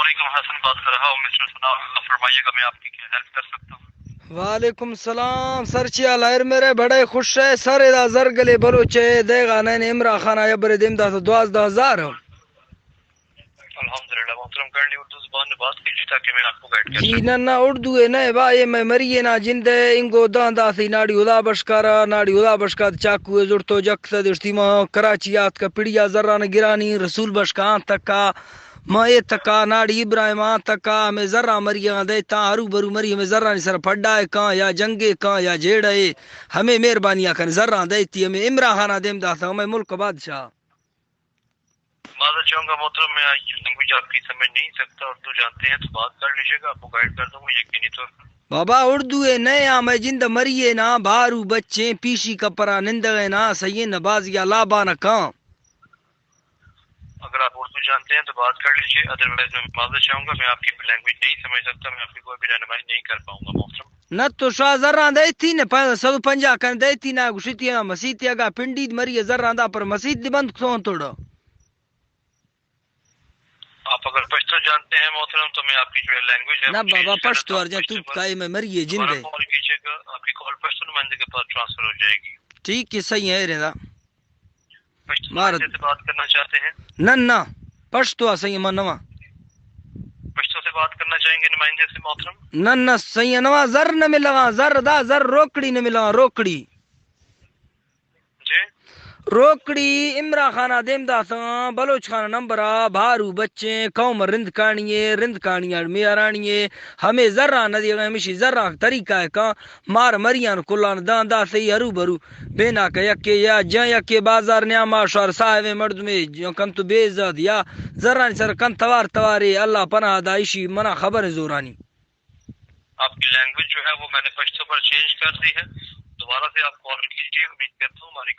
वालेकुम, हसन बात कर रहा हूँ मिस्टर सना, फरमाइएगा मैं आपकी क्या हेल्प कर सकता हूँ। वालेकुम सलाम सर चिया लायर मेरे बड़े खुश है सर इदा जरगले बलोचे देगा नैन इमरा खाना यबर दिमदा तो 12,000 अल्हम्दुलिल्लाह मोहतरम, करनी उर्दू जुबान में बात कीजिए ताकि मैं आपको गाइड कर जी सकूँ। नन्ना उर्दू है ना भाई मैं मरिए ना जिंदे इंगो दांदा सी नाड़ी उदा बशकारा नाड़ी उदा बशकार चाकू जुड़तो जक्त दुश्तीमा कराचियात का पिड़िया जर्रा न गिरानी रसूल बशका तका माए तका नाड़ी इब्राहिम तका में जर्रा मरिया देता हरू बरू मरी में जर्रा नि सर फड्डा है का या जंगे का या जेड़े हमें मेहरबानियां कर जर्रा देती हमें इमरा खाना देम दाता मैं मुल्क बादशाह माजर चाहूँगा मोहतरम, मैं ये लैंग्वेज आपकी समझ नहीं सकता, उर्दू जानते हैं तो बात कर लीजिएगा, आपको गाइड कर दूंगा यकीनी तौर पर। बाबा उर्दू है नया मैं जिंद मरिए ना बारू बच्चे पीशी कपरा निंद ना सही नबाजिया लाबा न काम अगर आप उर्दू जानते हैं तो बात कर लीजिए, अदरवाइज मैं माजर चाहूँगा, मैं आपकी लैंग्वेज नहीं समझ सकता, मैं आपकी कोई भी रहनुमाई नहीं कर पाऊंगा मोहतरम। न तो शाह जर्रा देती ने 150 कर देती ना गुशिती ना मसीती अगा पिंडी मरिए जर्रा दा पर मसीत बंद सो तोड़ो आप अगर पश्तो जानते हैं मोहतरम तो मैं आपकी जो लैंग्वेज है ना वो बाबा चेंज कर पश्तो देता हूँ, अर्जा तू पश्तो पर काई में मरिए दोबारा जिंदे कॉल कीजिएगा, आपकी कॉल पश्तो नुमाइंदे के पास ट्रांसफर हो जाएगी। ठीक है सही है रेदा पश्तो मार नुमाइंदे से बात करना चाहते हैं? नन्ना पश्तो सही मनवा पश्तो से बात करना चाहेंगे नुमाइंदे से मोहतरम? नन्ना सही नवा जर न मिलगा जर दा जर रोकड़ी न मिलगा रोकड़ी जी रोकड़ी इमरा खाना देमदा सा बलोच खाना नंबरा भारू बच्चे कौम रिंद कानिये में आरानिये हमें जर्रा नदी मिशी जर्रा तरीका है का मार मरियान कुलान दांदा सही हरू बरू बेना का यके या ज यके बाजार न्यामा शर साहब मर्द में जो कम तो बेइज्जत या जर्रा सर कन तवार तवारे अल्लाह पनाह दाइशी मना खबर जोरानी आपकी लैंग्वेज जो है वो मैंने पश्तो पर चेंज कर दी है, दोबारा से आप कॉल कीजिए, उम्मीद करता हूँ हमारी